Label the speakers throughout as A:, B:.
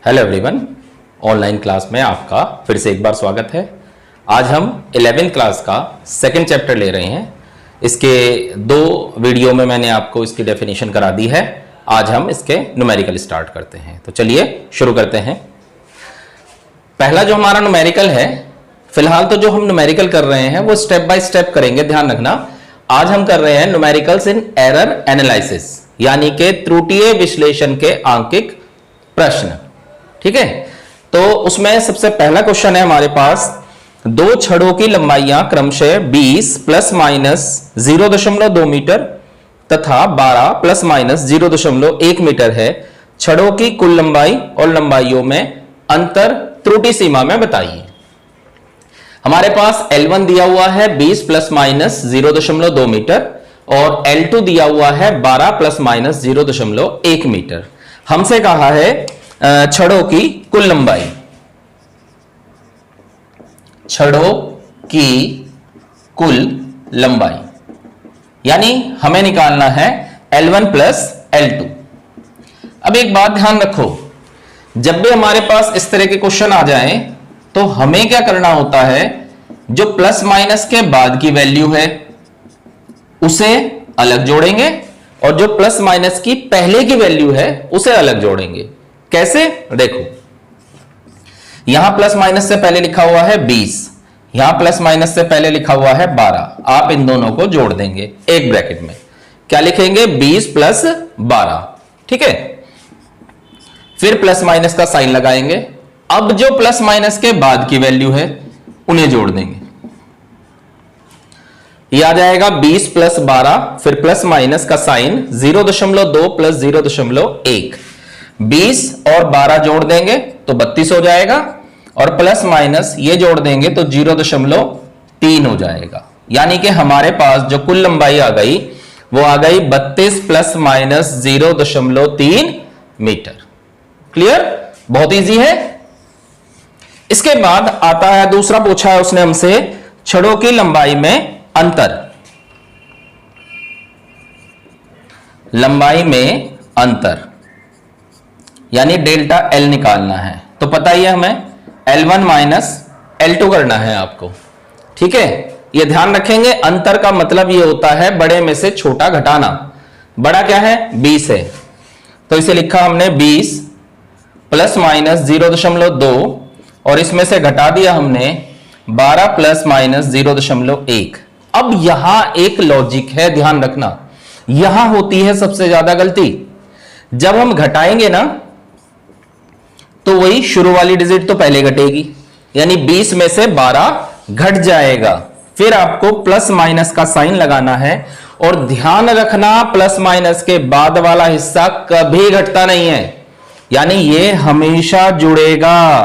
A: Hello everyone, online class में आपका फिर से एक बार स्वागत है। आज हम 11th क्लास का सेकंड चैप्टर ले रहे हैं। इसके दो वीडियो में मैंने आपको इसकी डेफिनेशन करा दी है। आज हम इसके न्यूमेरिकल स्टार्ट करते हैं। तो चलिए शुरू करते हैं। पहला जो हमारा न्यूमेरिकल है, फिलहाल तो जो हम न्यूमेरिकल कर रहे हैं वो स्टेप बाय स्टेप करेंगे, ध्यान रखना। आज हम कर रहे हैं न्यूमेरिकल्स इन एरर एनालिसिस, यानी कि त्रुटीय विश्लेषण के आंकिक प्रश्न। ठीक है, तो उसमें सबसे पहला क्वेश्चन है हमारे पास, दो छड़ों की लंबाइयां क्रमशः 20 प्लस माइनस 0.2 मीटर तथा 12 प्लस माइनस 0.1 मीटर है। छड़ों की कुल लंबाई और लंबाइयों में अंतर त्रुटि सीमा में बताइए। हमारे पास L1 दिया हुआ है 20 प्लस माइनस 0.2 मीटर और L2 दिया हुआ है 12 प्लस माइनस 0.1 मीटर। हमसे कहा है छड़ों की कुल लंबाई, छड़ों की कुल लंबाई, यानी हमें निकालना है L1 प्लस L2। अब एक बात ध्यान रखो, जब भी हमारे पास इस तरह के क्वेश्चन आ जाएं तो हमें क्या करना होता है, जो प्लस माइनस के बाद की वैल्यू है उसे अलग जोड़ेंगे और जो प्लस माइनस की पहले की वैल्यू है उसे अलग जोड़ेंगे। कैसे? देखो, यहां प्लस माइनस से पहले लिखा हुआ है 20, यहां प्लस माइनस से पहले लिखा हुआ है 12। आप इन दोनों को जोड़ देंगे एक ब्रैकेट में। क्या लिखेंगे? 20 प्लस 12। ठीक है, फिर प्लस माइनस का साइन लगाएंगे। अब जो प्लस माइनस के बाद की वैल्यू है उन्हें जोड़ देंगे। यह आ जाएगा 20 प्लस 12, फिर प्लस माइनस का साइन 0.2 प्लस 0.1। 20 और 12 जोड़ देंगे तो 32 हो जाएगा और प्लस माइनस ये जोड़ देंगे तो 0.3 हो जाएगा। यानी कि हमारे पास जो कुल लंबाई आ गई वो आ गई 32 प्लस माइनस 0.3 मीटर। क्लियर? बहुत इजी है। इसके बाद आता है दूसरा, पूछा है उसने हमसे छड़ों की लंबाई में अंतर। लंबाई में अंतर यानी डेल्टा L निकालना है। तो पता ही है हमें L1 माइनस L2 करना है आपको। ठीक है, ये ध्यान रखेंगे, अंतर का मतलब ये होता है बड़े में से छोटा घटाना। बड़ा क्या है? 20 है, तो इसे लिखा हमने 20 प्लस माइनस 0.2 और इसमें से घटा दिया हमने 12 प्लस माइनस 0.1। अब यहां एक लॉजिक है, ध्यान रखना, यहां होती है सबसे ज्यादा गलती। जब हम घटाएंगे ना तो वही शुरू वाली डिजिट तो पहले घटेगी, यानी 20 में से 12 घट जाएगा। फिर आपको प्लस माइनस का साइन लगाना है और ध्यान रखना प्लस माइनस के बाद वाला हिस्सा कभी घटता नहीं है, यानी ये हमेशा जुड़ेगा।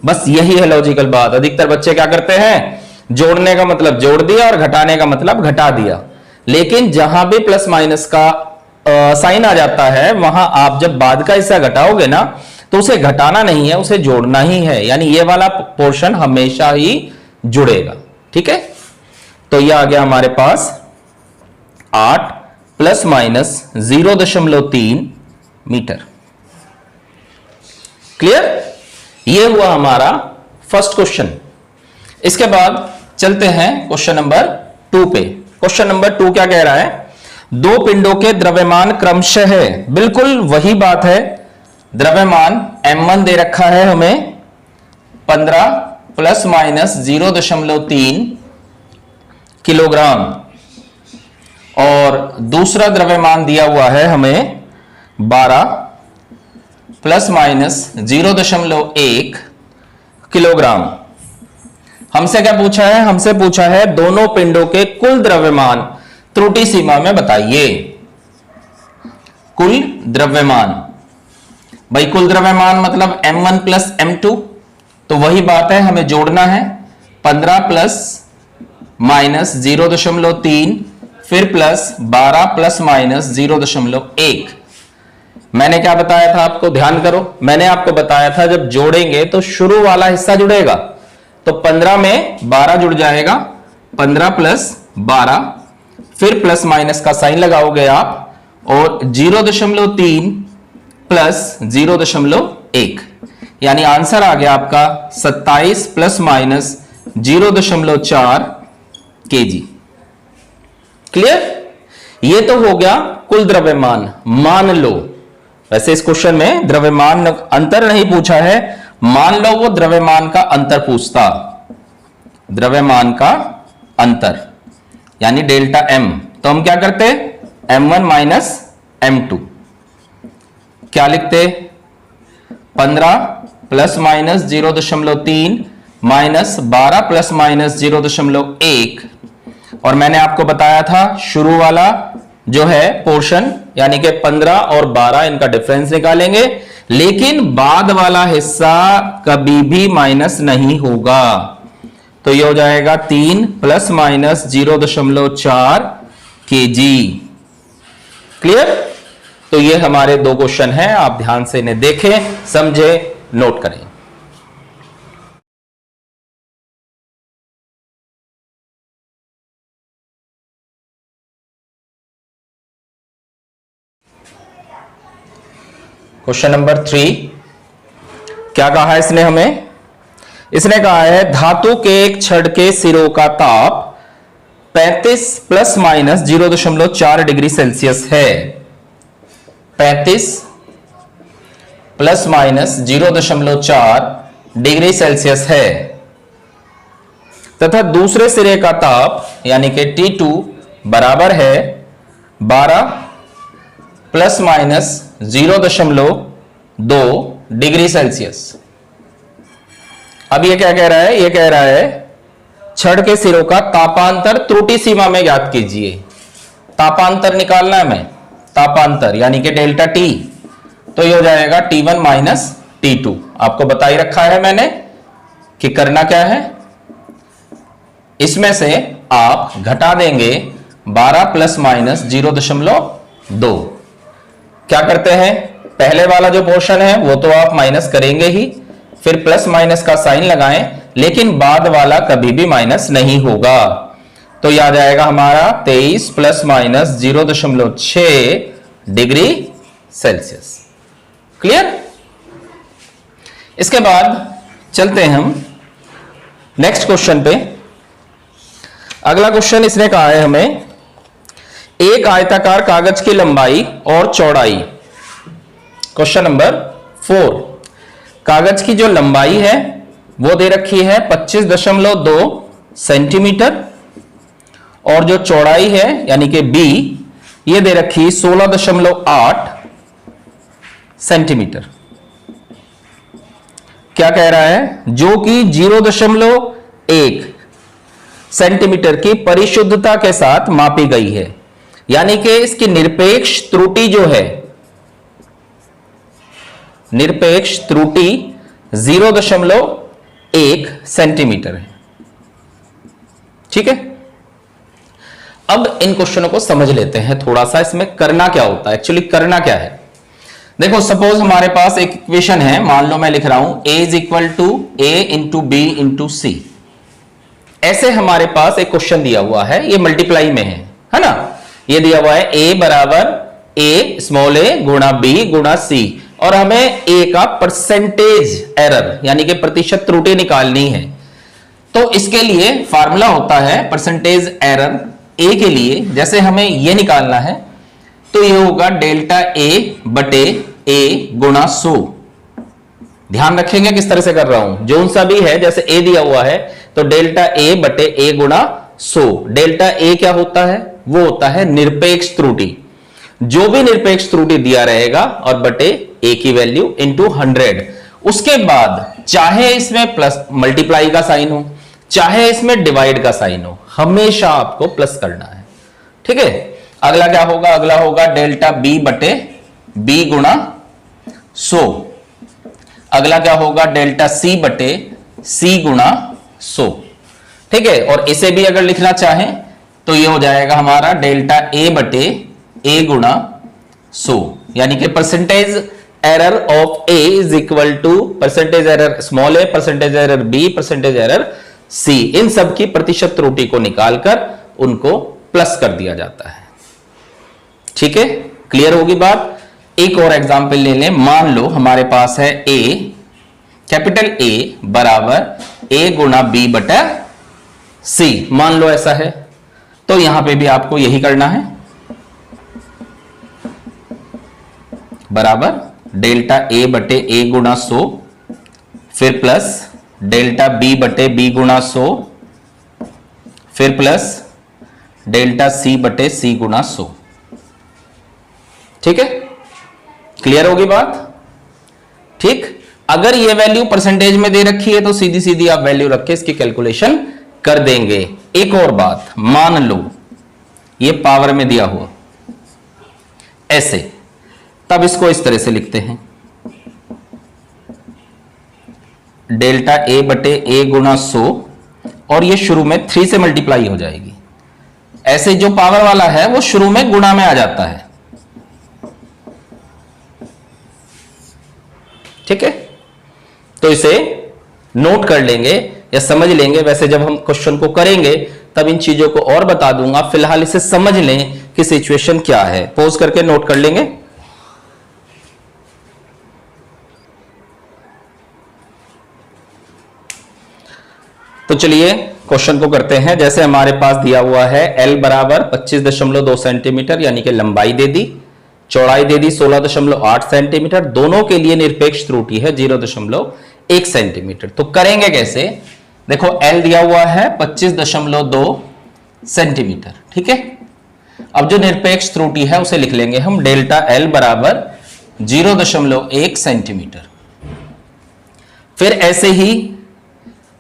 A: बस यही है लॉजिकल बात। अधिकतर बच्चे क्या करते हैं, जोड़ने का मतलब जोड़ दिया और घटाने का मतलब घटा दिया। लेकिन जहां भी प्लस माइनस का साइन आ जाता है वहां आप जब बाद का हिस्सा घटाओगे ना तो उसे घटाना नहीं है, उसे जोड़ना ही है, यानी ये वाला पोर्शन हमेशा ही जुड़ेगा। ठीक है, तो ये आ गया हमारे पास 8 प्लस माइनस 0.3 मीटर। क्लियर? ये हुआ हमारा फर्स्ट क्वेश्चन। इसके बाद चलते हैं क्वेश्चन नंबर 2 पे। क्वेश्चन नंबर 2 क्या कह रहा है, दो पिंडों के द्रव्यमान क्रमशः है। बिल्कुल वही बात है, द्रव्यमान M1 दे रखा है हमें 15 प्लस माइनस 0.3 किलोग्राम और दूसरा द्रव्यमान दिया हुआ है हमें 12 प्लस माइनस 0.1 किलोग्राम। हमसे क्या पूछा है? हमसे पूछा है दोनों पिंडों के कुल द्रव्यमान त्रुटि सीमा में बताइए। कुल द्रव्यमान, भाई कुल द्रव्यमान मतलब M1 प्लस M2, तो वही बात है, हमें जोड़ना है 15 प्लस माइनस 0.3 फिर प्लस 12 प्लस माइनस 0.1। मैंने क्या बताया था आपको? ध्यान करो, मैंने आपको बताया था जब जोड़ेंगे तो शुरू वाला हिस्सा जुड़ेगा, तो 15 में 12 जुड़ जाएगा, 15 प्लस 12 फिर प्लस माइनस का साइन लगाओगे आप और 0.3 प्लस 0.1 यानी आंसर आ गया आपका 27 प्लस माइनस 0.4 kg। क्लियर? ये तो हो गया कुल द्रव्यमान। मान लो, वैसे इस क्वेश्चन में द्रव्यमान अंतर नहीं पूछा है, मान लो वो द्रव्यमान का अंतर पूछता, द्रव्यमान का अंतर यानी डेल्टा एम, तो हम क्या करते? m1 माइनस m2 क्या लिखते? 15 plus minus 0.3 minus 12 plus minus 0.1। और मैंने आपको बताया था शुरू वाला जो है पोर्शन यानी कि 15 और 12 इनका डिफरेंस निकालेंगे, लेकिन बाद वाला हिस्सा कभी भी माइनस नहीं होगा। तो ये हो जाएगा 3 प्लस माइनस 0.4 kg। क्लियर? तो ये हमारे दो क्वेश्चन हैं, आप ध्यान से इन्हें देखें, समझे, नोट करें। क्वेश्चन नंबर 3 क्या कहा है इसने हमें? इसने कहा है धातु के एक छड़ के सिरों का ताप 35 प्लस माइनस 0.4 डिग्री सेल्सियस है। 35 प्लस माइनस 0.4 डिग्री सेल्सियस है तथा दूसरे सिरे का ताप यानी कि T2 बराबर है 12 प्लस माइनस 0.2 डिग्री सेल्सियस। अब ये क्या कह रहा है? ये कह रहा है छड़ के सिरों का तापांतर त्रुटि सीमा में ज्ञात कीजिए। तापांतर निकालना है हमें, तापांतर यानी कि डेल्टा टी, तो ये हो जाएगा T1 माइनस T2। आपको बता ही रखा है मैंने कि करना क्या है, इसमें से आप घटा देंगे 12 प्लस माइनस 0.2। क्या करते हैं? पहले वाला जो पोर्शन है वो तो आप माइनस करेंगे ही, फिर प्लस माइनस का साइन लगाएं, लेकिन बाद वाला कभी भी माइनस नहीं होगा। तो याद आएगा हमारा 23 plus minus 0.6 degree Celsius. Clear? इसके बाद चलते हैं हम नेक्स्ट क्वेश्चन पे। अगला क्वेश्चन इसने कहा है हमें एक आयताकार कागज की लंबाई और चौड़ाई। क्वेश्चन नंबर 4, कागज की जो लंबाई है वो दे रखी है 25.2 सेंटीमीटर और जो चौड़ाई है यानी कि बी ये दे रखी 16.8 सेंटीमीटर। क्या कह रहा है? जो कि 0.1 सेंटीमीटर की परिशुद्धता के साथ मापी गई है, यानी कि इसकी निरपेक्ष त्रुटि जो है, निरपेक्ष त्रुटि 0.1 सेंटीमीटर है। ठीक है? अब इन क्वेश्चनों को समझ लेते हैं थोड़ा सा, इसमें करना क्या होता है, एक्चुअली करना क्या है। देखो सपोज हमारे पास एक इक्वेशन है, मान लो मैं लिख रहा हूं a is equal to a into B into C. ऐसे हमारे पास एक क्वेश्चन दिया हुआ है, ये मल्टीप्लाई में है ना? ये दिया हुआ है a बराबर a स्मॉल a गुणा b गुणा c, और हमें a का परसेंटेज एरर यानी कि प्रतिशत त्रुटि निकालनी है। तो इसके लिए फार्मूला होता है परसेंटेज एरर a के लिए, जैसे हमें ये निकालना है तो ये होगा डेल्टा a बटे a गुणा 100। ध्यान रखेंगे किस तरह से कर रहा हूं, जो सा भी है, जैसे a दिया हुआ है तो डेल्टा a बटे a गुणा 100। डेल्टा a क्या होता है? वो होता है निरपेक्ष त्रुटि। जो भी निरपेक्ष त्रुटि दिया रहेगा और बटे a की वैल्यू इंटू 100। उसके बाद चाहे इसमें प्लस मल्टीप्लाई का साइन हो, चाहे इसमें डिवाइड का साइन हो, हमेशा आपको प्लस करना है। ठीक है? अगला क्या होगा? अगला होगा डेल्टा b बटे b गुणा 100। अगला क्या होगा? डेल्टा c बटे c गुणा 100। ठीक है? और इसे भी अगर लिखना चाहें तो ये हो जाएगा हमारा डेल्टा a बटे a गुणा 100, यानी कि percentage error of a is equal to percentage error small a, percentage error b, percentage error c। इन सब की प्रतिशत त्रुटि को निकालकर उनको प्लस कर दिया जाता है। ठीक है? क्लियर होगी बात? एक और एग्जांपल ले लें। मान लो हमारे पास है a कैपिटल ए बराबर ए गुना बी बटा सी, मान लो ऐसा है, तो यहां पे भी आपको यही करना है, बराबर डेल्टा ए बटे ए गुना 100, फिर प्लस डेल्टा बी बटे बी गुना 100, फिर प्लस डेल्टा सी बटे सी गुना 100। ठीक है, क्लियर होगी बात? ठीक, अगर ये वैल्यू परसेंटेज में दे रखी है तो सीधी सीधी आप वैल्यू रख के इसकी कैलकुलेशन कर देंगे। एक और बात, मान लो ये पावर में दिया हुआ ऐसे, तब इसको इस तरह से लिखते हैं, डेल्टा ए बटे ए गुना 100, और ये शुरू में 3 से मल्टीप्लाई हो जाएगी। ऐसे जो पावर वाला है वो शुरू में गुणा में आ जाता है। ठीक है, तो इसे नोट कर लेंगे या समझ लेंगे। वैसे जब हम क्वेश्चन को करेंगे तब इन चीजों को और बता दूंगा, फिलहाल इसे समझ लें कि सिचुएशन क्या है। पॉज करके नोट कर लेंगे। तो चलिए क्वेश्चन को करते हैं। जैसे हमारे पास दिया हुआ है L बराबर 25.2 सेंटीमीटर, यानी कि लंबाई दे दी, चौड़ाई दे दी 16.8 सेंटीमीटर, दोनों के लिए निरपेक्ष त्रुटि है 0.1 सेंटीमीटर। तो करेंगे कैसे? देखो L दिया हुआ है 25.2 सेंटीमीटर, ठीक है। अब जो निरपेक्ष त्रुटि है उसे लिख लेंगे हम, डेल्टा L बराबर 0.1 सेंटीमीटर। फिर ऐसे ही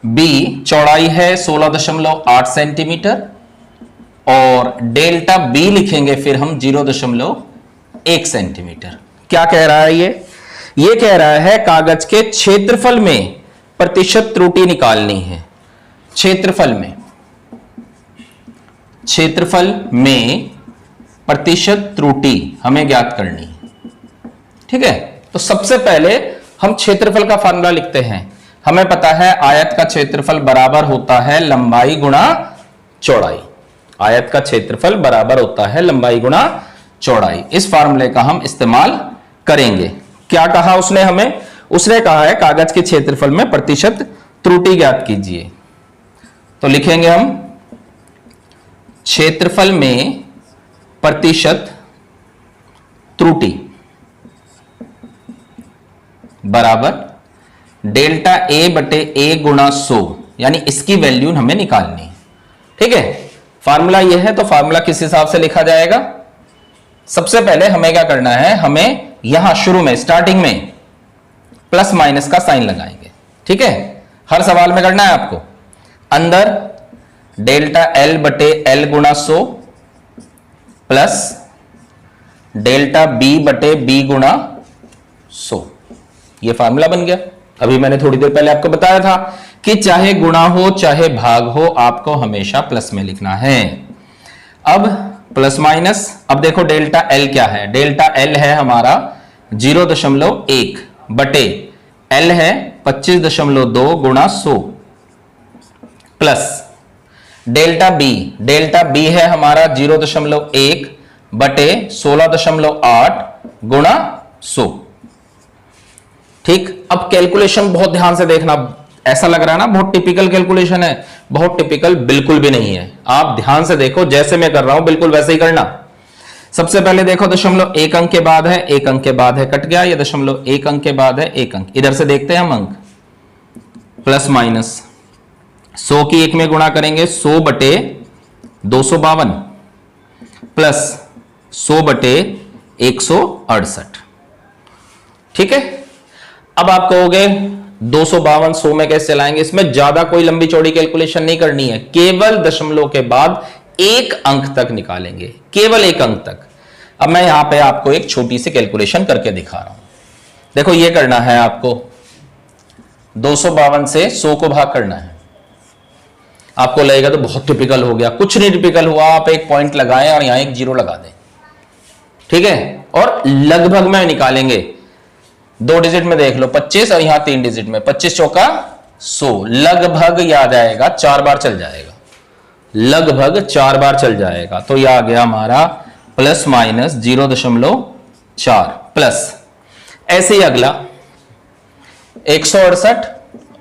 A: B चौड़ाई है 16.8 सेंटीमीटर, और डेल्टा B लिखेंगे फिर हम 0.1 सेंटीमीटर। क्या कह रहा है ये कह रहा है कागज के क्षेत्रफल में प्रतिशत त्रुटि निकालनी है। क्षेत्रफल में प्रतिशत त्रुटि हमें ज्ञात करनी है, ठीक है। तो सबसे पहले हम क्षेत्रफल का फॉर्मूला लिखते हैं। हमें पता है आयत का क्षेत्रफल बराबर होता है लंबाई गुणा चौड़ाई। आयत का क्षेत्रफल बराबर होता है लंबाई गुणा चौड़ाई। इस फार्मूले का हम इस्तेमाल करेंगे। क्या कहा उसने हमें? उसने कहा है कागज के क्षेत्रफल में प्रतिशत त्रुटि ज्ञात कीजिए। तो लिखेंगे हम क्षेत्रफल में प्रतिशत त्रुटि बराबर डेल्टा ए बटे ए गुणा 100, यानी इसकी वैल्यू हमें निकालनी है, ठीक है। फार्मूला यह है, तो फार्मूला किस हिसाब से लिखा जाएगा? सबसे पहले हमें क्या करना है, हमें यहां शुरू में स्टार्टिंग में प्लस माइनस का साइन लगाएंगे, ठीक है। हर सवाल में करना है आपको। अंदर डेल्टा एल बटे एल गुणा 100 प्लस डेल्टा बी बटे बी गुणा 100, यह फार्मूला बन गया। अभी मैंने थोड़ी देर पहले आपको बताया था कि चाहे गुणा हो चाहे भाग हो, आपको हमेशा प्लस में लिखना है। अब प्लस माइनस, अब देखो डेल्टा एल क्या है? डेल्टा एल है हमारा 0.1 बटे एल है 25.2 गुणा 100 प्लस डेल्टा बी है हमारा 0.1 बटे 16.8 गुणा 100, ठीक। अब कैलकुलेशन बहुत ध्यान से देखना। ऐसा लग रहा है ना बहुत टिपिकल कैलकुलेशन है, बहुत टिपिकल बिल्कुल भी नहीं है। आप ध्यान से देखो, जैसे मैं कर रहा हूं बिल्कुल वैसे ही करना। सबसे पहले देखो 0.1 अंक के बाद है, 1 अंक के बाद है, कट गया। ये 0.1 अंक के बाद है 1 अंक। इधर से देखते हैं हम अंक, प्लस माइनस 100 की 1 में गुणा करेंगे 100 बटे 252 प्लस 100 बटे 168, ठीक है। अब आप कहोगे 252 100 में कैसे चलाएंगे? इसमें ज्यादा कोई लंबी चौड़ी कैलकुलेशन नहीं करनी है, केवल दशमलव के बाद 1 अंक तक निकालेंगे, केवल 1 अंक तक। अब मैं यहां पे आपको एक छोटी सी कैलकुलेशन करके दिखा रहा हूं। देखो ये करना है आपको, 252 से 100 को भाग करना है। आपको लगेगा तो बहुत टिपिकल हो गया, कुछ नहीं टिपिकल हुआ। आप एक पॉइंट लगाएं और यहां एक जीरो लगा दें, ठीक है। और लगभग में निकालेंगे, 2 डिजिट में देख लो 25 और यहां 3 डिजिट में 25 चौका 100, लगभग याद आएगा 4 बार चल जाएगा, लगभग 4 बार चल जाएगा। तो यह आ गया हमारा प्लस माइनस 0.4 प्लस। ऐसे ही अगला 168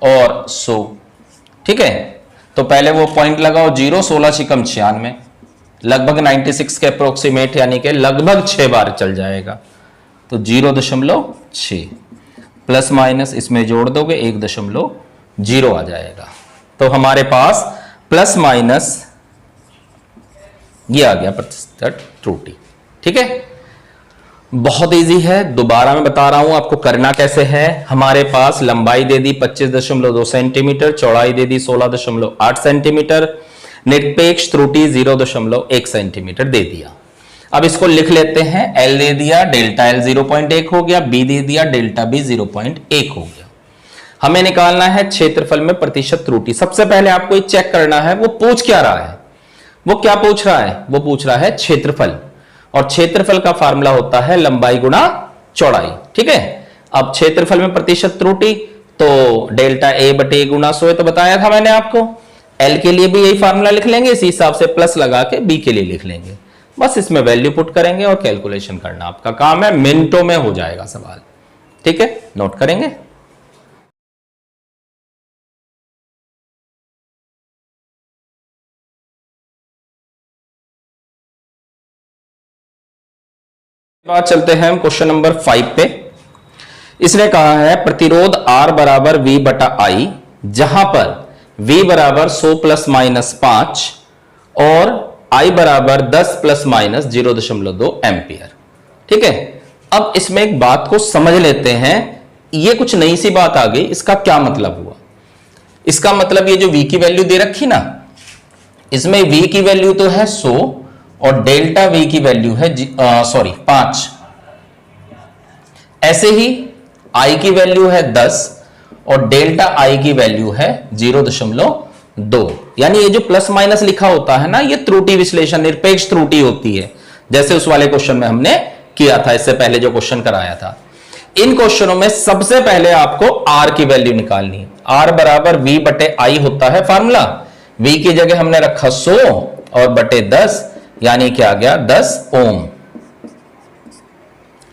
A: और 100। ठीक है, तो पहले वो पॉइंट लगाओ 0, 16 छिकम 96, लगभग 96 के अप्रोक्सीमेट, यानी कि लगभग 6 बार चल जाएगा। तो 0.6 प्लस माइनस इसमें जोड़ दोगे 1.0 आ जाएगा। तो हमारे पास प्लस माइनस ये आ गया प्रतिशत त्रुटि। ठीक है, बहुत इजी है, दोबारा मैं बता रहा हूं आपको करना कैसे है। हमारे पास लंबाई दे दी 25.2 सेंटीमीटर, चौड़ाई दे दी 16.8 सेंटीमीटर, निरपेक्ष त्रुटि 0.1 सेंटीमीटर दे दिया। अब इसको लिख लेते हैं। L दे दिया, डेल्टा L 0.1 हो गया, B दे दिया, डेल्टा B 0.1 हो गया। हमें निकालना है क्षेत्रफल में प्रतिशत त्रुटि। सबसे पहले आपको ये चेक करना है वो पूछ क्या रहा है। वो क्या पूछ रहा है? वो पूछ रहा है क्षेत्रफल, और क्षेत्रफल का फार्मूला होता है लंबाई गुणा चौड़ाई। ठीक है, अब क्षेत्रफल में प्रतिशत त्रुटि तो डेल्टा A बटे गुणा 100 तो बताया था मैंने आपको। L के लिए भी यही फार्मूला लिख लेंगे, इसी हिसाब से प्लस लगा के B के लिए लिख लेंगे। बस इसमें वैल्यू पुट करेंगे और कैलकुलेशन करना आपका काम है, मिनटों में हो जाएगा सवाल। ठीक है, नोट करेंगे। बात चलते हैं हम क्वेश्चन नंबर 5 पे। इसने कहा है प्रतिरोध R बराबर V बटा I, जहां पर V बराबर 100 प्लस माइनस 5 और I बराबर 10 प्लस माइनस 0.2 एम्पियर। ठीक है, अब इसमें एक बात को समझ लेते हैं। ये कुछ नई सी बात आ गई, इसका क्या मतलब हुआ? इसका मतलब ये जो V की वैल्यू दे रखी ना, इसमें V की वैल्यू तो है 100 और डेल्टा V की वैल्यू है 5। ऐसे ही I की वैल्यू है 10 और डेल्टा I की वैल्यू है 0.2। यानी ये जो प्लस माइनस लिखा होता है ना, ये त्रुटि विश्लेषण, निरपेक्ष त्रुटि होती है, जैसे उस वाले क्वेश्चन में हमने किया था, इससे पहले जो क्वेश्चन कराया था। इन क्वेश्चनों में सबसे पहले आपको R की वैल्यू निकालनी है। R बराबर V बटे I होता है फार्मूला। V की जगह हमने रखा 100 और बटे 10, यानी क्या आ गया 10 ओम।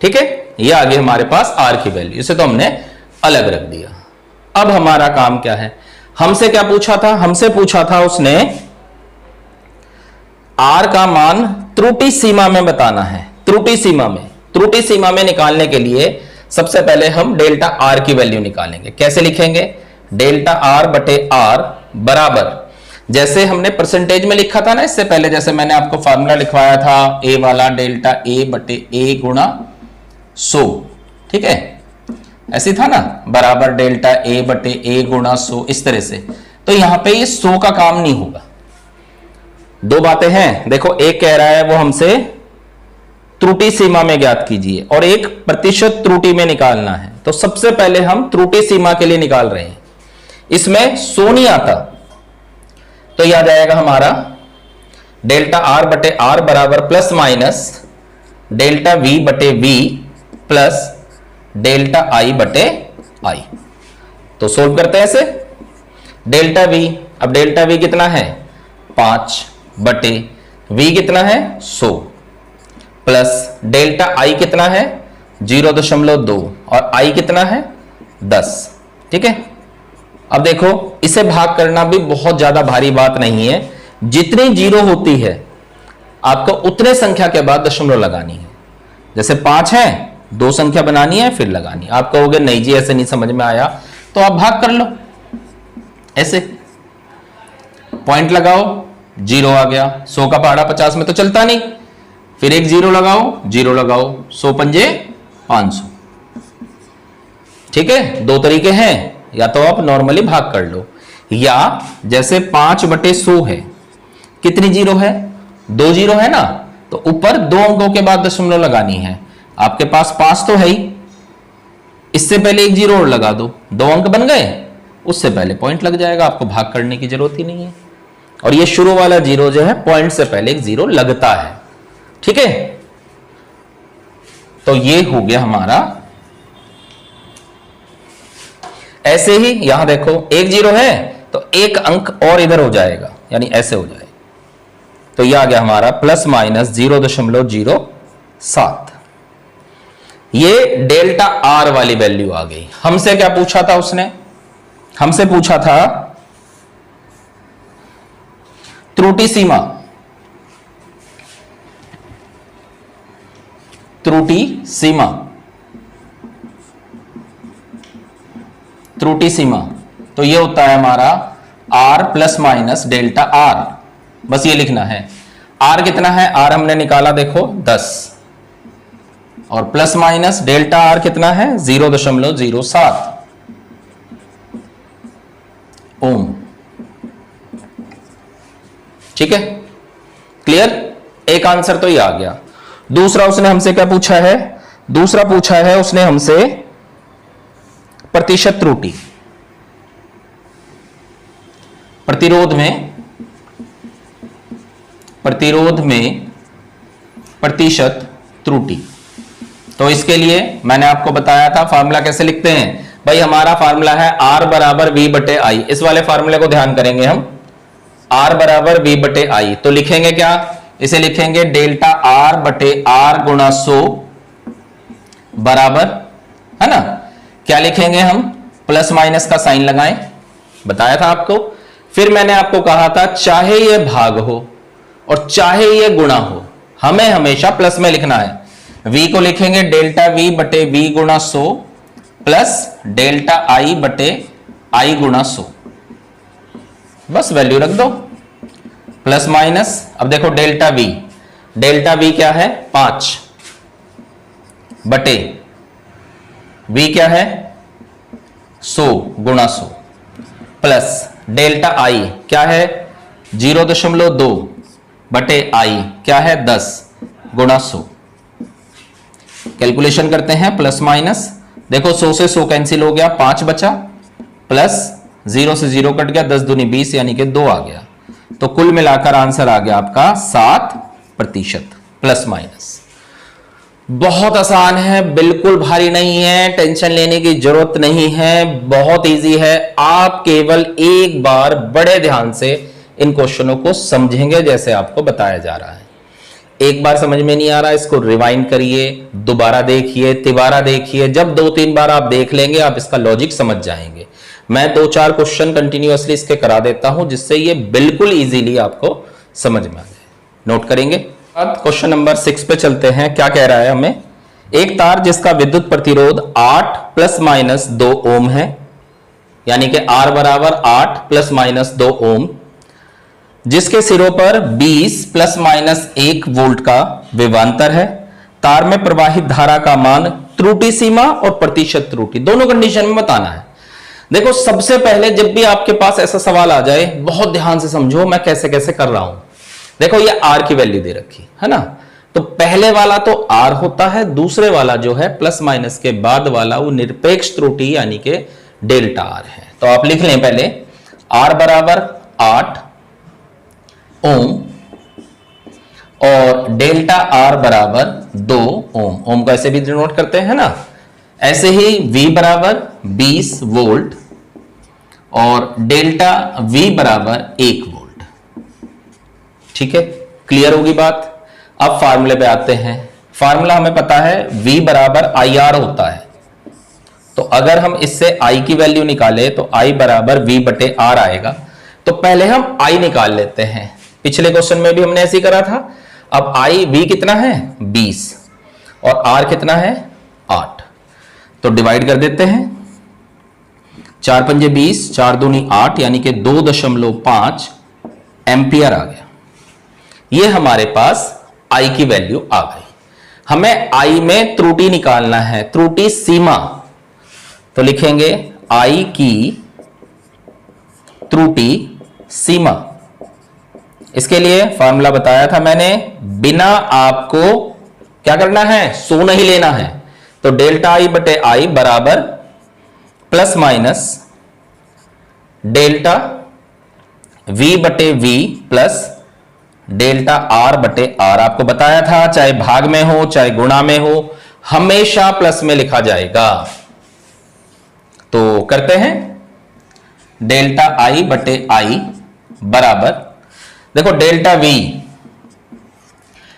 A: ठीक है, ये आ गई हमारे पास R की वैल्यू, इसे तो हमने अलग रख दिया। अब हमारा काम क्या है? हमसे क्या पूछा था? हमसे पूछा था उसने R का मान त्रुटि सीमा में बताना है। त्रुटि सीमा में निकालने के लिए सबसे पहले हम डेल्टा R की वैल्यू निकालेंगे। कैसे लिखेंगे? डेल्टा R बटे R बराबर, जैसे हमने परसेंटेज में लिखा था ना इससे पहले, जैसे मैंने आपको फार्मूला लिखवाया था A वाला, डेल्टा A बटे A गुणा 100। ठीक है, ऐसे था ना, बराबर डेल्टा A बटे A गुणा 100, इस तरह से। तो यहां पे ये 100 का काम नहीं होगा। दो बातें हैं, देखो, एक कह रहा है वो हमसे त्रुटि सीमा में ज्ञात कीजिए और एक प्रतिशत त्रुटि में निकालना है। तो सबसे पहले हम त्रुटि सीमा के लिए निकाल रहे हैं। इसमें 100 नहीं आता, तो यह आ जाएगा हमारा डेल्टा R बटे R बराबर प्लस माइनस डेल्टा V बटे V प्लस डेल्टा I बटे I। तो सोल्व करते हैं ऐसे। डेल्टा V, अब डेल्टा V कितना है? 5 बटे V कितना है? 100 प्लस डेल्टा I कितना है? 0.2 और I कितना है? 10। ठीक है, अब देखो, इसे भाग करना भी बहुत ज्यादा भारी बात नहीं है। जितनी जीरो होती है आपको उतने संख्या के बाद दशमलव लगानी है। जैसे 5 है, 2 संख्या बनानी है फिर लगानी है। आप कहोगे नहीं जी ऐसे नहीं समझ में आया, तो आप भाग कर लो ऐसे, पॉइंट लगाओ, 0 आ गया। 100 का पहाड़ा 50 में तो चलता नहीं, फिर एक 0 लगाओ, 0 लगाओ, 100 पंजे 500। ठीक है, दो तरीके हैं, या तो आप नॉर्मली भाग कर लो, या जैसे 5 बटे 100 है, कितनी जीरो है? 2 जीरो है ना, तो ऊपर 2 अंकों के बाद दशमलव लगानी है। आपके पास 5 तो है ही, इससे पहले एक 0 और लगा दो, 2 अंक बन गए, उससे पहले पॉइंट लग जाएगा, आपको भाग करने की जरूरत ही नहीं है। और ये शुरू वाला 0 जो है, पॉइंट से पहले एक 0 लगता है। ठीक है, तो ये हो गया हमारा। ऐसे ही यहां देखो, एक 0 है तो एक अंक और इधर हो जाएगा, यानी ऐसे हो जाएगा। तो यह आ गया हमारा प्लस माइनस 0.07। ये डेल्टा आर वाली वैल्यू आ गई। हमसे क्या पूछा था उसने? हमसे पूछा था त्रुटि सीमा, त्रुटि सीमा, त्रुटि सीमा। तो ये होता है हमारा R plus minus delta R, बस ये लिखना है। आर कितना है? आर हमने निकाला देखो 10, और प्लस माइनस डेल्टा आर कितना है? 0.07 ओम। ठीक है, क्लियर? एक आंसर तो ये आ गया। दूसरा उसने हमसे क्या पूछा है? दूसरा पूछा है उसने हमसे प्रतिशत त्रुटि, प्रतिरोध में प्रतिशत त्रुटि। तो इसके लिए मैंने आपको बताया था फार्मूला कैसे लिखते हैं भाई। हमारा फार्मूला है R बराबर V बटे आई। इस वाले फार्मूले को ध्यान करेंगे हम, R बराबर V बटे आई। तो लिखेंगे क्या? इसे लिखेंगे डेल्टा R बटे R गुणा 100 बराबर, है ना, क्या लिखेंगे हम? प्लस माइनस का साइन लगाएं, बताया था आपको। फिर मैंने आपको कहा था चाहे यह भाग हो और चाहे यह गुणा हो, हमें हमेशा प्लस में लिखना है। v को लिखेंगे डेल्टा v बटे v गुणा 100 प्लस डेल्टा i बटे i गुणा 100, बस वैल्यू रख दो, प्लस माइनस। अब देखो डेल्टा v क्या है? 5 बटे v क्या है? 100 गुणा 100 प्लस डेल्टा i क्या है? 0.2 बटे i क्या है? 10 गुणा 100। कैलकुलेशन करते हैं, प्लस माइनस। देखो 100 से 100 कैंसिल हो गया, 5 बचा, प्लस 0 से 0 कट गया, 10 दूनी 20 यानी कि 2 आ गया। तो कुल मिलाकर आंसर आ गया आपका 7% प्लस माइनस। बहुत आसान है, बिल्कुल भारी नहीं है, टेंशन लेने की जरूरत नहीं है, बहुत इजी है। आप केवल एक बार बड़े ध्यान से इन क्वेश्चनों को समझेंगे जैसे आपको बताया जा रहा है। एक बार समझ में नहीं आ रहा, इसको रिवाइंड करिए, दोबारा देखिए, तिबारा देखिए। जब 2-3 बार आप देख लेंगे आप इसका लॉजिक समझ जाएंगे। मैं 2-4 क्वेश्चन कंटिन्यूअसली इसके करा देता हूं जिससे ये बिल्कुल इजीली आपको समझ में आ जाए। नोट करेंगे। क्वेश्चन नंबर 6 पे चलते हैं। क्या कह रहा है हमें? एक तार जिसका विद्युत प्रतिरोध 8 प्लस माइनस 2 ओम है, यानी कि R बराबर 8 प्लस माइनस 2 ओम, जिसके सिरों पर 20 प्लस माइनस 1 वोल्ट का विभवांतर है। तार में प्रवाहित धारा का मान त्रुटि सीमा और प्रतिशत त्रुटि दोनों कंडीशन में बताना है। देखो सबसे पहले जब भी आपके पास ऐसा सवाल आ जाए, बहुत ध्यान से समझो मैं कैसे कैसे कर रहा हूं। देखो ये R की वैल्यू दे रखी है ना, तो पहले वाला तो R होता है, दूसरे वाला जो है प्लस माइनस के बाद वाला वो निरपेक्ष त्रुटि यानी कि डेल्टा R है। तो आप लिख लें पहले R बराबर 8 ओम और डेल्टा R बराबर 2 ओम। ओम का ऐसे भी डिनोट करते हैं ना, ऐसे ही V बराबर 20 वोल्ट और डेल्टा V बराबर 1 वोल्ट। ठीक है, क्लियर होगी बात। अब फार्मूले पे आते हैं। फार्मूला हमें पता है V बराबर IR होता है, तो अगर हम इससे I की वैल्यू निकाले तो I बराबर V बटे R आएगा। तो पहले हम I निकाल लेते हैं, पिछले क्वेश्चन में भी हमने ऐसे ही करा था। अब V कितना है? 20 और R कितना है? 8। तो डिवाइड कर देते हैं, 4 पंजे 20, 4 दूनी 8 यानी कि 2.5 एम्पियर आ गया। ये हमारे पास I की वैल्यू आ गई। हमें I में त्रुटि निकालना है, त्रुटि सीमा। तो लिखेंगे I की त्रुटि सीमा। इसके लिए फार्मूला बताया था मैंने, बिना आपको क्या करना है, सो नहीं लेना है। तो डेल्टा I बटे I बराबर प्लस माइनस डेल्टा V बटे V प्लस डेल्टा R बटे R। आपको बताया था चाहे भाग में हो चाहे गुणा में हो हमेशा प्लस में लिखा जाएगा। तो करते हैं, डेल्टा I बटे I बराबर, देखो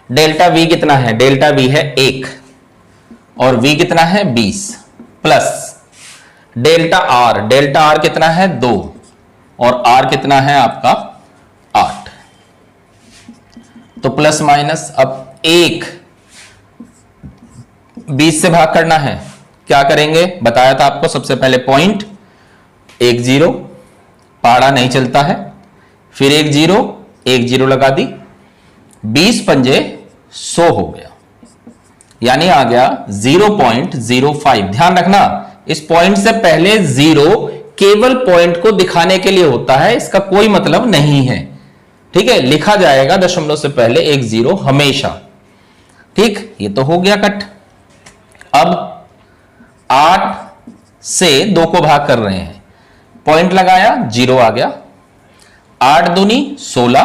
A: डेल्टा V कितना है? डेल्टा V है 1 और v कितना है 20 प्लस डेल्टा आर कितना है 2 और r कितना है आपका 8। तो प्लस माइनस अब 1 20 से भाग करना है, क्या करेंगे बताया था आपको, सबसे पहले पॉइंट 1 0 पाड़ा नहीं चलता है, फिर 1 0 1 0 लगा दी, 20 पंजे 100 हो गया, यानी आ गया 0.05। ध्यान रखना इस पॉइंट से पहले 0 केवल पॉइंट को दिखाने के लिए होता है, इसका कोई मतलब नहीं है, ठीक है। लिखा जाएगा दशमलव से पहले 1 0 हमेशा, ठीक। ये तो हो गया कट। अब 8 से 2 को भाग कर रहे हैं, पॉइंट लगाया 0 आ गया, 8 दूनी 16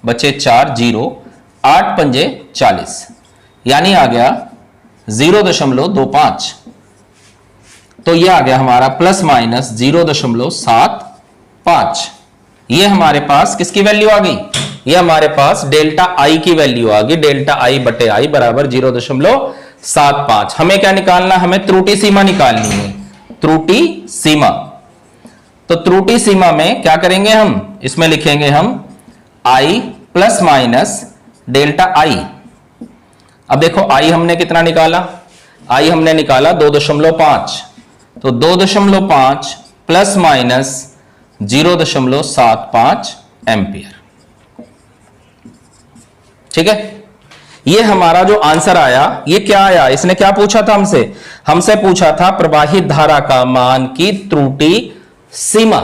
A: बचे 4 0, 8 पंजे 40, यानी आ गया 0.25। तो ये आ गया हमारा प्लस माइनस 0.75। ये हमारे पास किसकी वैल्यू आ गई, ये हमारे पास डेल्टा आई की वैल्यू आ गई। डेल्टा आई बटे आई बराबर 0.75। हमें क्या निकालना, हमें त्रुटि सीमा निकालनी है, त्रुटि सीमा। तो त्रुटि सीमा में क्या करेंगे हम, इसमें लिखेंगे हम आई प्लस माइनस डेल्टा आई। अब देखो आई हमने कितना निकाला, आई हमने निकाला 2.5, तो 2.5 प्लस माइनस 0.75 एम्पियर, ठीक है। ये हमारा जो आंसर आया, ये क्या आया, इसने क्या पूछा था हमसे पूछा था प्रवाहित धारा का मान की त्रुटि सीमा।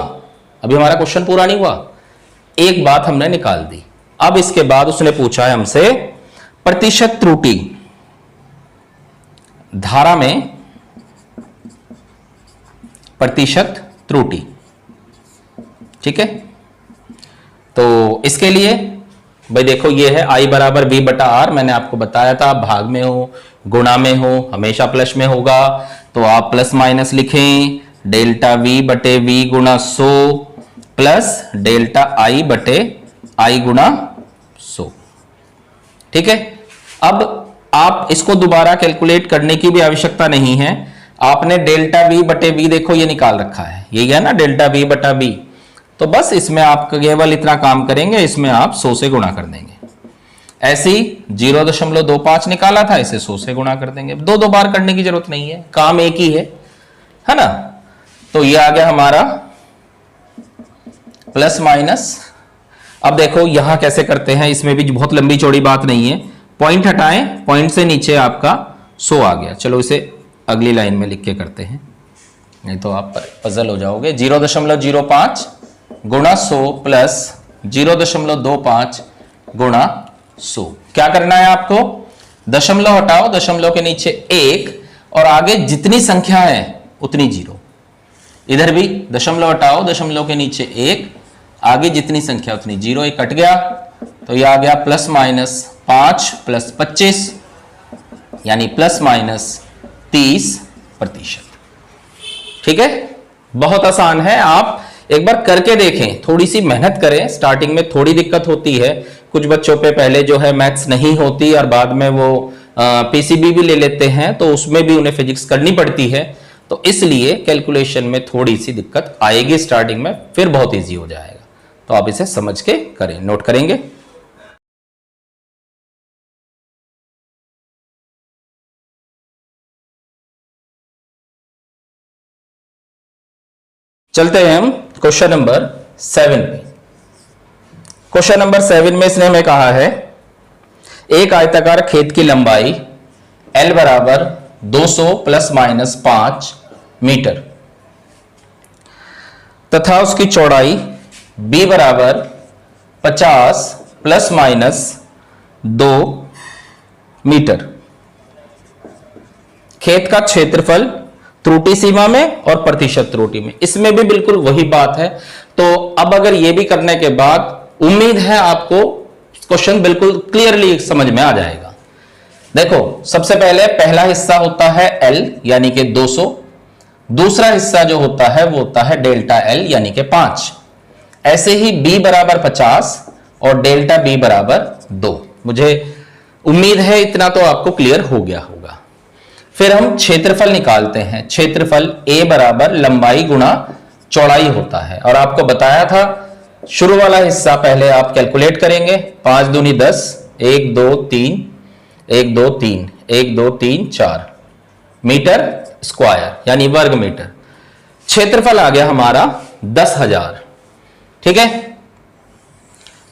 A: अभी हमारा क्वेश्चन पूरा नहीं हुआ, एक बात हमने निकाल दी। अब इसके बाद उसने पूछा है हमसे प्रतिशत त्रुटि धारा में, प्रतिशत त्रुटि, ठीक है। तो इसके लिए भाई देखो ये है I बराबर V बटा R, मैंने आपको बताया था भाग में हो गुणा में हो हमेशा प्लस में होगा, तो आप प्लस माइनस लिखें, डेल्टा V बटे V गुणा 100 प्लस डेल्टा I बटे I गुणा 100, ठीक है। अब आप इसको दोबारा कैलकुलेट करने की भी आवश्यकता नहीं है, आपने डेल्टा V बटे V देखो ये निकाल रखा है, यही है ना डेल्टा V बटा V। तो बस इसमें आप केवल इतना काम करेंगे, इसमें आप 100 से गुणा कर देंगे। ऐसी 0.25 निकाला था, इसे 100 से गुणा कर देंगे, दो बार करने की जरूरत नहीं है, काम एक ही है ना। तो ये आ गया हमारा प्लस माइनस। अब देखो यहां कैसे करते हैं, इसमें भी बहुत लंबी चौड़ी बात नहीं है, पॉइंट हटाएं, पॉइंट से नीचे आपका 100 आ गया। चलो इसे अगली लाइन में लिख के करते हैं, नहीं तो आप पजल हो जाओगे। 0.05 गुणा 100 प्लस 0.25 गुणा 100। क्या करना है आपको, दशमलव हटाओ, दशमलव के नीचे 1 और आगे जितनी संख्या है उतनी 0। इधर भी दशमलव हटाओ, दशमलव के नीचे 1 आगे जितनी संख्या उतनी 0। एक कट गया तो यह आ गया प्लस माइनस 5 प्लस 25 यानी प्लस माइनस 30%, ठीक है। बहुत आसान है, आप एक बार करके देखें, थोड़ी सी मेहनत करें। स्टार्टिंग में थोड़ी दिक्कत होती है, कुछ बच्चों पे पहले जो है मैथ्स नहीं होती और बाद में वो पीसीबी भी ले लेते हैं, तो उसमें भी उन्हें फिजिक्स करनी पड़ती है, तो इसलिए कैलकुलेशन में थोड़ी सी दिक्कत आएगी स्टार्टिंग में, फिर बहुत ईजी हो जाएगा। तो आप इसे समझ के करें, नोट करेंगे। चलते हैं हम क्वेश्चन नंबर 7 पे। क्वेश्चन नंबर 7 में इसने हमें कहा है एक आयताकार खेत की लंबाई L बराबर 200 प्लस माइनस 5 मीटर तथा उसकी चौड़ाई B बराबर 50 प्लस माइनस 2 मीटर। खेत का क्षेत्रफल त्रुटि सीमा में और प्रतिशत त्रुटि में, इसमें भी बिल्कुल वही बात है। तो अब अगर ये भी करने के बाद उम्मीद है आपको क्वेश्चन बिल्कुल क्लियरली समझ में आ जाएगा। देखो सबसे पहले पहला हिस्सा होता है L यानी कि 200, दूसरा हिस्सा जो होता है वो होता है डेल्टा L यानी कि 5। ऐसे ही B बराबर 50 और डेल्टा B बराबर 2। मुझे उम्मीद है इतना तो आपको क्लियर हो गया होगा। फिर हम क्षेत्रफल निकालते हैं। क्षेत्रफल A बराबर लंबाई गुणा चौड़ाई होता है, और आपको बताया था शुरू वाला हिस्सा पहले आप कैलकुलेट करेंगे। 5 दूनी 10, 1 2 3, 1 2 3, 1 2 3 4 मीटर स्क्वायर यानी वर्ग मीटर। क्षेत्रफल आ गया हमारा 10,000। ठीक है,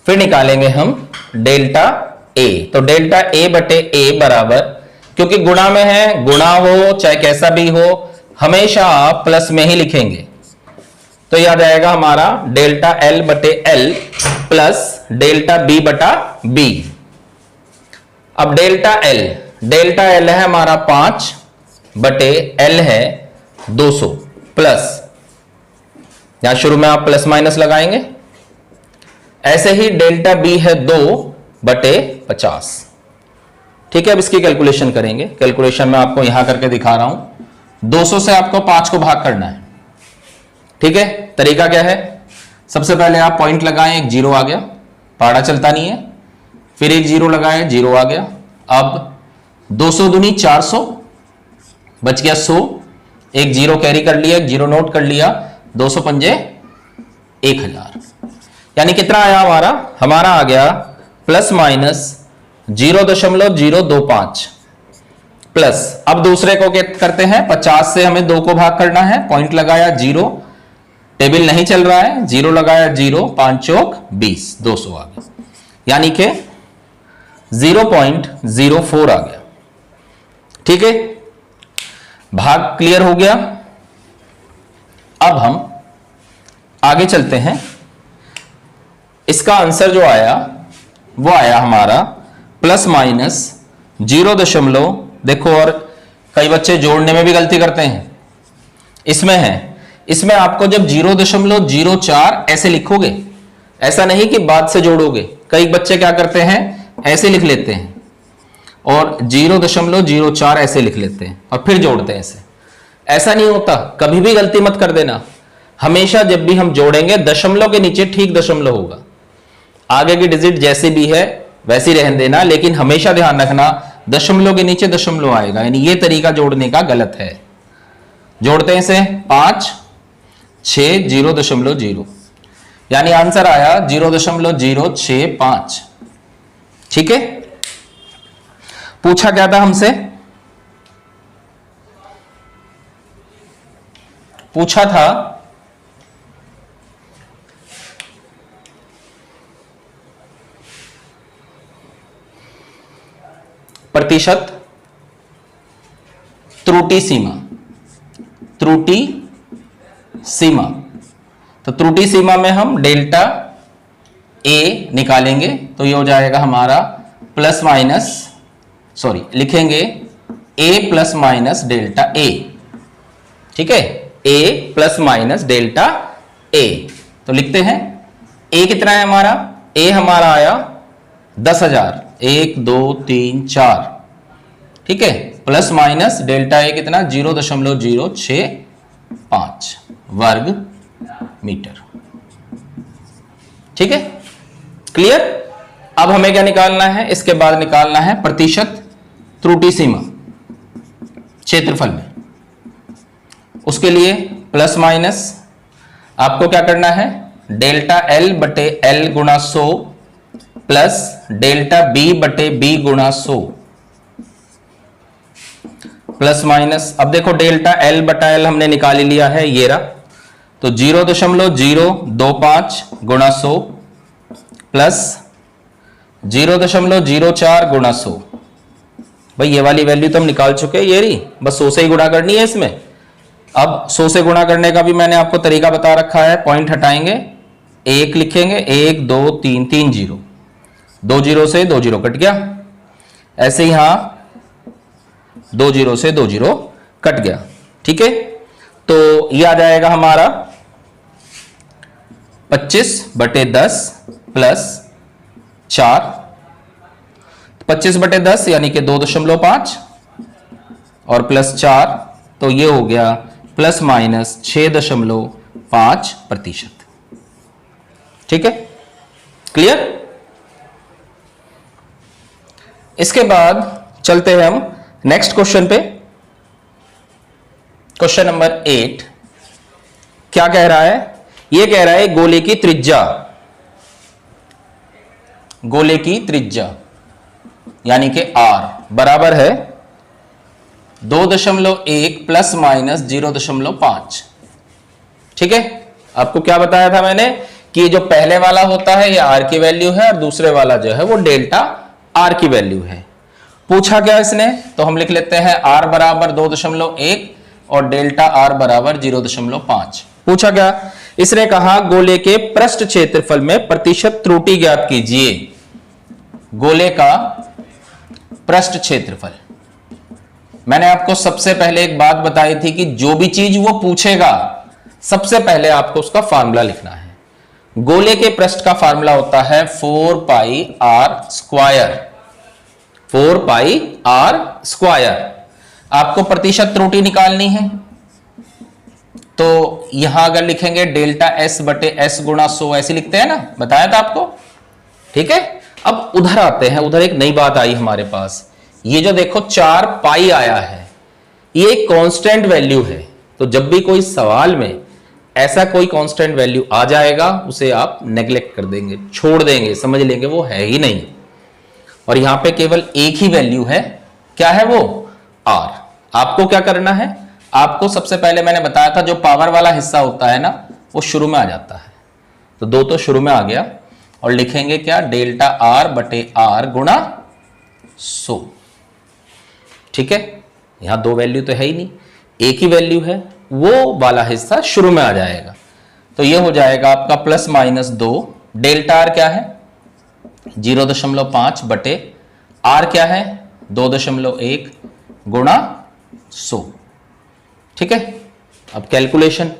A: फिर निकालेंगे हम डेल्टा ए। तो डेल्टा ए बटे ए बराबर, क्योंकि गुणा में है, गुणा हो चाहे कैसा भी हो हमेशा आप प्लस में ही लिखेंगे। तो याद आएगा हमारा डेल्टा एल बटे एल प्लस डेल्टा बी बटा बी। अब डेल्टा एल है हमारा 5 बटे एल है 200 प्लस, यहां शुरू में आप प्लस माइनस लगाएंगे। ऐसे ही डेल्टा बी है 2 बटे 50। ठीक है, अब इसकी कैलकुलेशन करेंगे। कैलकुलेशन में आपको यहां करके दिखा रहा हूं। 200 से आपको 5 को भाग करना है। ठीक है, तरीका क्या है, सबसे पहले आप पॉइंट लगाएं, एक जीरो आ गया, पाड़ा चलता नहीं है। फिर एक जीरो लगाएं, जीरो आ गया। अब 200 दूनी 400, बच गया 100, एक जीरो कैरी कर लिया, एक जीरो नोट कर लिया, 200 पंजे 1000। यानी कितना आया हमारा आ गया प्लस माइनस 0.025 प्लस। अब दूसरे को क्या करते हैं, 50 से हमें 2 को भाग करना है। पॉइंट लगाया, जीरो, टेबल नहीं चल रहा है, जीरो लगाया, जीरो, 5 चौक 20, 200 आ गया, यानी कि 0.04 आ गया। ठीक है, भाग क्लियर हो गया। अब हम आगे चलते हैं। इसका आंसर जो आया वो आया हमारा प्लस माइनस 0. देखो, और कई बच्चे जोड़ने में भी गलती करते हैं। इसमें आपको जब 0.04 ऐसे लिखोगे, ऐसा नहीं कि बाद से जोड़ोगे। कई बच्चे क्या करते हैं, ऐसे लिख लेते हैं और 0.04 ऐसे लिख लेते हैं और फिर जोड़ते हैं ऐसे। ऐसा नहीं होता, कभी भी गलती मत कर देना। हमेशा जब भी हम जोड़ेंगे दशमलव के नीचे ठीक दशमलव होगा। आगे की डिजिट जैसी भी है वैसी रहने देना, लेकिन हमेशा ध्यान रखना दशमलव के नीचे दशमलव आएगा, यानी ये तरीका जोड़ने का गलत है। जोड़ते हैं इसे 5 6 0.0, यानी आंसर आया 0.065। ठीक है, पूछा क्या था हमसे, पूछा था प्रतिशत त्रुटि सीमा। त्रुटि सीमा, तो त्रुटि सीमा में हम डेल्टा ए निकालेंगे। तो ये हो जाएगा हमारा प्लस माइनस, सॉरी लिखेंगे ए प्लस माइनस डेल्टा ए। ठीक है, ए प्लस माइनस डेल्टा ए। तो लिखते हैं ए कितना है हमारा, ए हमारा आया 10,000, 1 2 3 4। ठीक है, प्लस माइनस डेल्टा ए कितना 0.065 वर्ग मीटर। ठीक है, क्लियर। अब हमें क्या निकालना है, इसके बाद निकालना है प्रतिशत त्रुटि सीमा क्षेत्रफल में। उसके लिए प्लस माइनस आपको क्या करना है, डेल्टा एल बटे एल गुणा 100 प्लस डेल्टा बी बटे बी गुणा 100 प्लस माइनस। अब देखो डेल्टा एल बटा एल हमने निकाल लिया है, ये रहा। तो 0.025 गुणा 100 प्लस 0.04 गुणा 100। भाई ये वाली वैल्यू तो हम निकाल चुके हैं, ये रही, बस 100 से ही गुणा करनी है इसमें। अब 100 से गुणा करने का भी मैंने आपको तरीका बता रखा है। पॉइंट हटाएंगे, 1 लिखेंगे, 1 2 3 3 0, 2 0 से 2 0 कट गया। ऐसे ही यहां 2 0 से 2 0 कट गया। ठीक है, तो ये आ जाएगा हमारा 25/10 प्लस 4, 25/10 यानी कि 2.5 और प्लस 4, तो ये हो गया प्लस माइनस 6.5%। ठीक है, क्लियर। इसके बाद चलते हैं हम नेक्स्ट क्वेश्चन पे। क्वेश्चन नंबर 8 क्या कह रहा है? यह कह रहा है गोले की त्रिज्या यानी कि r बराबर है 2.1 प्लस माइनस 0.5। ठीक है, आपको क्या बताया था मैंने कि जो पहले वाला होता है ये r की वैल्यू है और दूसरे वाला जो है वो डेल्टा r की वैल्यू है। पूछा क्या इसने, तो हम लिख लेते हैं r बराबर 2.1 और डेल्टा r बराबर 0.5। पूछा क्या, इसने कहा गोले के पृष्ठ क्षेत्रफल में प्रतिशत त्रुटि ज्ञात कीजिए। गोले का पृष्ठ क्षेत्रफल, मैंने आपको सबसे पहले एक बात बताई थी कि जो भी चीज वो पूछेगा सबसे पहले आपको उसका फार्मूला लिखना है। गोले के पृष्ठ का फार्मूला होता है 4 पाई r स्क्वायर। 4 पाई r स्क्वायर। आपको प्रतिशत त्रुटि निकालनी है तो यहां अगर लिखेंगे डेल्टा s बटे s गुणा 100, ऐसे लिखते हैं ना, बताया था आपको। ठीक है, अब उधर आते हैं। उधर एक नई बात आई हमारे पास, ये जो देखो 4 पाई आया है ये एक कांस्टेंट वैल्यू है। तो जब भी कोई सवाल में ऐसा कोई कांस्टेंट वैल्यू आ जाएगा उसे आप नेग्लेक्ट कर देंगे, छोड़ देंगे, समझ लेंगे वो है ही नहीं। और यहां पे केवल एक ही वैल्यू है, क्या है वो? r। आपको क्या करना है, आपको सबसे पहले मैंने बताया था जो पावर वाला हिस्सा होता है ना वो शुरू में आ जाता है, तो 2 तो शुरू में आ गया और लिखेंगे क्या, डेल्टा r बटे r गुणा 100। ठीक है, यहां 2 वैल्यू तो है ही नहीं, एक ही वैल्यू है, वो वाला हिस्सा शुरू में आ जाएगा। तो ये हो जाएगा आपका प्लस माइनस 2, डेल्टा r क्या है 0.5 बटे r क्या है 2.1 गुणा 100। ठीक है, अब कैलकुलेशन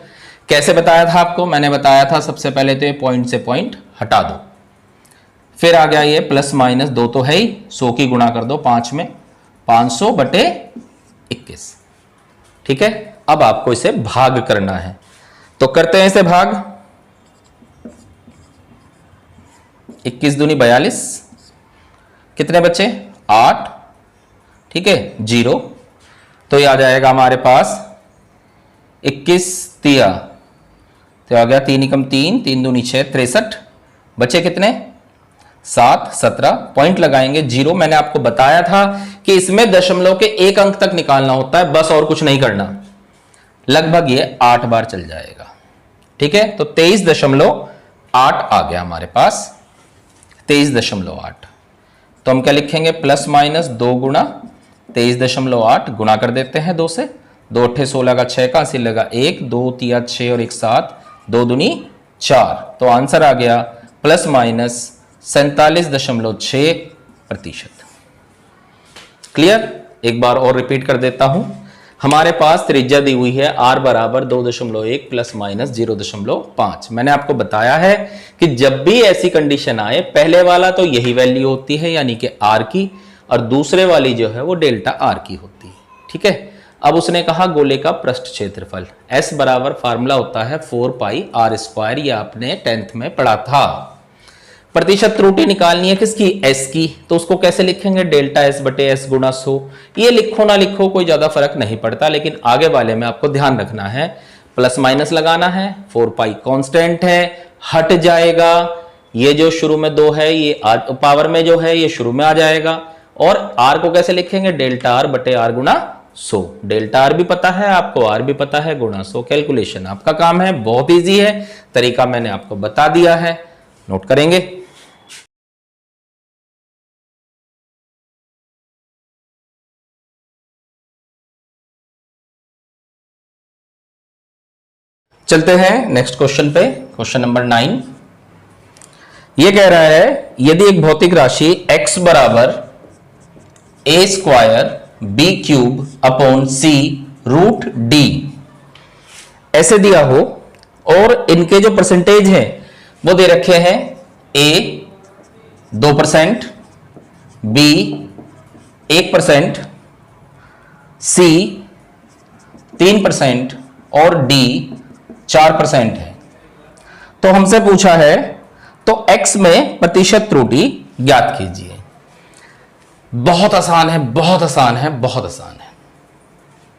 A: कैसे बताया था आपको, मैंने बताया था सबसे पहले तो ये पॉइंट से पॉइंट हटा दो, फिर आ गया ये प्लस माइनस 2 तो है ही, 100 की गुणा कर दो 5 में, 500 बटे 21। ठीक है, अब आपको इसे भाग करना है, तो करते हैं इसे भाग। 21 दूनी 42, कितने बचे 8। ठीक है, 0, तो ये आ जाएगा हमारे पास 21 तिया, तो आ गया 3 एकम 3, 3 दूनी 6, 63। बचे कितने 7, 17। पॉइंट लगाएंगे 0। मैंने आपको बताया था कि इसमें दशमलव के एक अंक तक निकालना होता है, बस और कुछ नहीं करना। लगभग ये 8 बार चल जाएगा। ठीक है, तो 23.8 आ गया हमारे पास, 23.8। तो हम क्या लिखेंगे, प्लस माइनस 2 गुणा 23.8 गुणा कर देते हैं 2 से, 2 अट्ठे 16 का 6 का 80 लगा 1, 2 तिया 6 और 1 7, 2 दूनी 4। तो आंसर आ गया प्लस माइनस 47.6%। क्लियर, एक बार और रिपीट कर देता हूं। हमारे पास त्रिज्या दी हुई है r बराबर 2.1 प्लस माइनस 0.5। मैंने आपको बताया है कि जब भी ऐसी कंडीशन आए पहले वाला तो यही वैल्यू होती है यानी कि r की, और दूसरे वाली जो है वो डेल्टा r की होती है। ठीक है, अब उसने कहा गोले का पृष्ठ क्षेत्रफल, s बराबर फार्मूला होता है 4 पाई r स्क्वायर, ये आपने 10th में पढ़ा था। प्रतिशत त्रुटि निकालनी है किसकी, s की, तो उसको कैसे लिखेंगे, डेल्टा s बटे s गुणा 100। ये लिखो ना लिखो कोई ज्यादा फर्क नहीं पड़ता, लेकिन आगे वाले में आपको ध्यान रखना है, प्लस माइनस लगाना है, 4 पाई कांस्टेंट है, हट जाएगा, ये जो शुरू में 2 है ये पावर में जो है ये शुरू में आ जाएगा, और r को कैसे लिखेंगे, डेल्टा r बटे r गुणा 100। डेल्टा r भी पता है आपको, r भी पता है, गुणा 100। कैलकुलेशन आपका काम है, बहुत इजी है, तरीका मैंने आपको बता दिया है, नोट करेंगे। चलते हैं नेक्स्ट क्वेश्चन पे, क्वेश्चन नंबर 9। यह कह रहा है यदि एक भौतिक राशि x बराबर a square b cube upon c root d ऐसे दिया हो और इनके जो परसेंटेज हैं वो दे रखे हैं, a 2%, b 1%, c 3% और d 4% है। तो हमसे पूछा है तो x में प्रतिशत त्रुटि ज्ञात कीजिए। बहुत आसान है, बहुत आसान है, बहुत आसान है।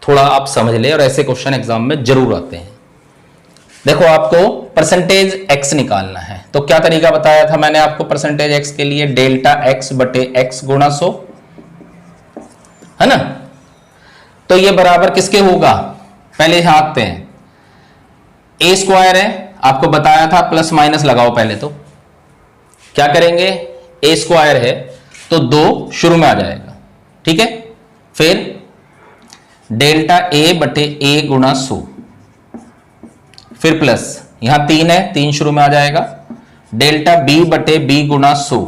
A: थोड़ा आप समझ ले, और ऐसे क्वेश्चन एग्जाम में जरूर आते हैं। देखो आपको परसेंटेज एक्स निकालना है, तो क्या तरीका बताया था मैंने आपको परसेंटेज एक्स के लिए? डेल्टा एक्स बटे एक्स गुणा 100, है ना। तो ये बराबर किसके होगा? पहले यहां आते हैं, ए स्क्वायर है, आपको बताया था, प्लस माइनस लगाओ पहले। तो क्या करेंगे? ए स्क्वायर है तो 2 शुरू में आ जाएगा, ठीक है। फिर डेल्टा ए बटे ए गुणा 100, फिर प्लस, यहां 3 है, 3 शुरू में आ जाएगा, डेल्टा बी बटे बी गुणा 100,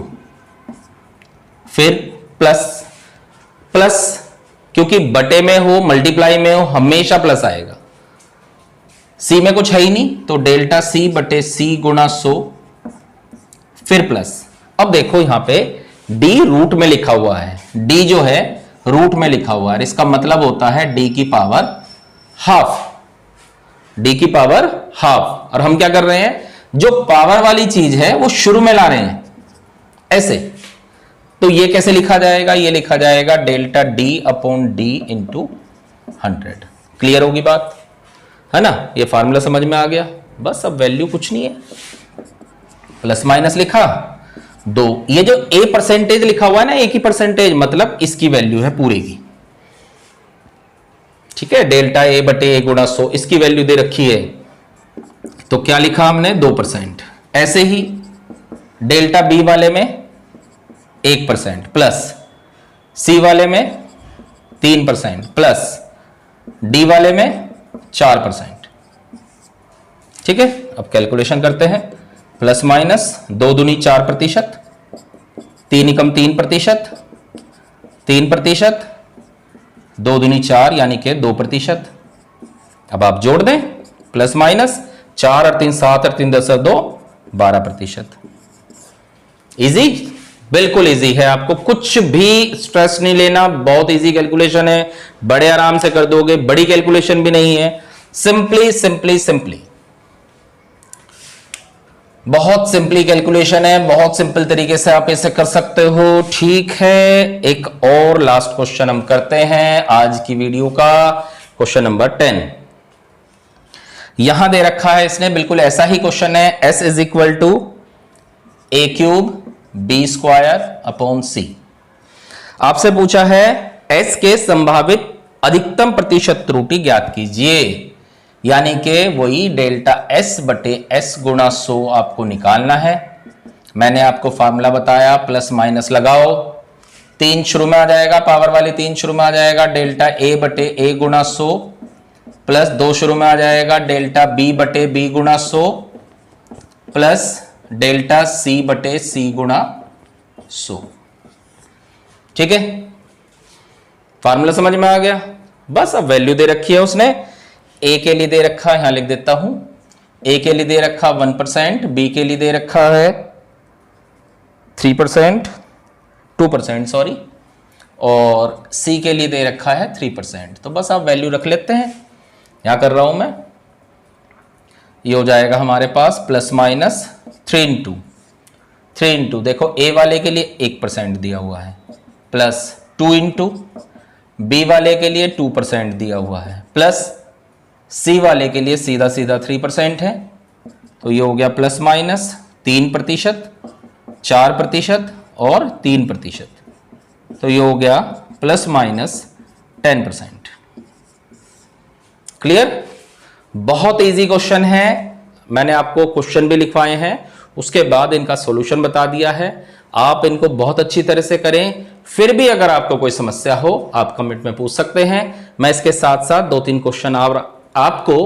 A: फिर प्लस प्लस, क्योंकि बटे में हो मल्टीप्लाई में हो हमेशा प्लस आएगा। सी में कुछ है ही नहीं, तो डेल्टा सी बटे सी गुणा 100, फिर प्लस। अब देखो यहां पे डी रूट में लिखा हुआ है, डी जो है रूट में लिखा हुआ है, इसका मतलब होता है डी की पावर हाफ, डी की पावर हाफ। और हम क्या कर रहे हैं? जो पावर वाली चीज है वो शुरू में ला रहे हैं, ऐसे। तो ये कैसे लिखा जाएगा? ये लिखा जाएगा delta D upon D into 100। Clear होगी बात, है ना। ये फार्मूला समझ में आ गया। बस अब वैल्यू कुछ नहीं है, प्लस माइनस लिखा 2, ये जो ए परसेंटेज लिखा हुआ है ना, ए की परसेंटेज, मतलब इसकी वैल्यू है पूरे की, ठीक है। डेल्टा ए बटे ए गुणा 100, इसकी वैल्यू दे रखी है, तो क्या लिखा हमने? 2%। ऐसे ही डेल्टा बी वाले में 1% प्लस, सी वाले में 3% प्लस, डी वाले में 4%, ठीक है। अब कैलकुलेशन करते हैं, प्लस माइनस 2 दूनी 4%, 3 एकम 3%, 3%, 2 दूनी 4 यानी कि 2%। अब आप जोड़ दें, प्लस माइनस 4 और 3 7 और 3 10 और 2 12%। इजी, बिल्कुल इजी है, आपको कुछ भी स्ट्रेस नहीं लेना, बहुत इजी कैलकुलेशन है, बड़े आराम से कर दोगे, बड़ी कैलकुलेशन भी नहीं है, सिंपली सिंपली सिंपली, बहुत सिंपली कैलकुलेशन है, बहुत सिंपल तरीके से आप इसे कर सकते हो। ठीक है, एक और लास्ट क्वेश्चन हम करते हैं आज की वीडियो का, क्वेश्चन नंबर 10। यहां दे रखा है इसने, बिल्कुल ऐसा ही क्वेश्चन है, s is equal to A cube B square upon C. आपसे पूछा है s के संभावित अधिकतम प्रतिशत त्रुटि ज्ञात कीजिए, यानी कि वही डेल्टा s बटे s गुणा 100 आपको निकालना है। मैंने आपको फॉर्मूला बताया, प्लस माइनस लगाओ, 3 शुरू में आ जाएगा, पावर वाली 3 शुरू में आ जाएगा, डेल्टा a बटे a गुणा 100, प्लस 2 शुरू में आ जाएगा, डेल्टा b बटे b गुणा 100, प्लस डेल्टा c बटे c गुणा 100। ठीक है, फार्मूला समझ में आ गया। बस अब वैल्यू दे रखी है उसने, ए के लिए दे रखा है, यहां लिख देता हूं, ए के लिए दे रखा 1%, बी के लिए दे रखा है 3%, 2% सॉरी, और सी के लिए दे रखा है 3%। तो बस आप वैल्यू रख लेते हैं, यहां कर रहा हूं मैं, ये हो जाएगा हमारे पास प्लस माइनस 3 इंटू देखो ए वाले के लिए 1% दिया हुआ है, प्लस 2 इंटू बी वाले के लिए 2% दिया हुआ है, प्लस सी वाले के लिए सीधा सीधा 3% है। तो ये हो गया प्लस माइनस 3%, 4% और 3%, तो ये हो गया प्लस माइनस 10%। क्लियर? बहुत इजी क्वेश्चन है, मैंने आपको क्वेश्चन भी लिखवाए हैं, उसके बाद इनका सॉल्यूशन बता दिया है। आप इनको बहुत अच्छी तरह से करें, फिर भी अगर आपको कोई समस्या हो आप कमेंट में पूछ सकते हैं। मैं इसके साथ साथ 2-3 क्वेश्चन आपको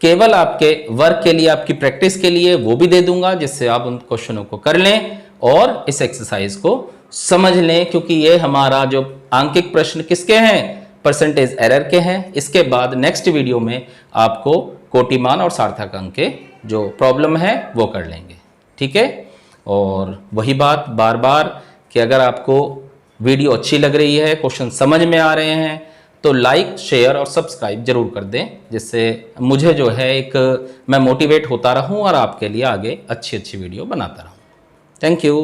A: केवल आपके वर्क के लिए, आपकी प्रैक्टिस के लिए वो भी दे दूंगा, जिससे आप उन क्वेश्चनों को कर लें और इस एक्सरसाइज को समझ लें, क्योंकि ये हमारा जो आंकिक प्रश्न किसके हैं, परसेंटेज एरर के हैं। इसके बाद नेक्स्ट वीडियो में आपको कोटिमान और सार्थक अंक के जो प्रॉब्लम है वो कर लेंगे। ठीक है, और वही बात बार बार कि अगर आपको वीडियो अच्छी लग रही है, क्वेश्चन समझ में आ रहे हैं, तो लाइक, शेयर और सब्सक्राइब जरूर कर दें, जिससे मुझे जो है एक मैं मोटिवेट होता रहूं और आपके लिए आगे अच्छी अच्छी वीडियो बनाता रहूं। Thank you.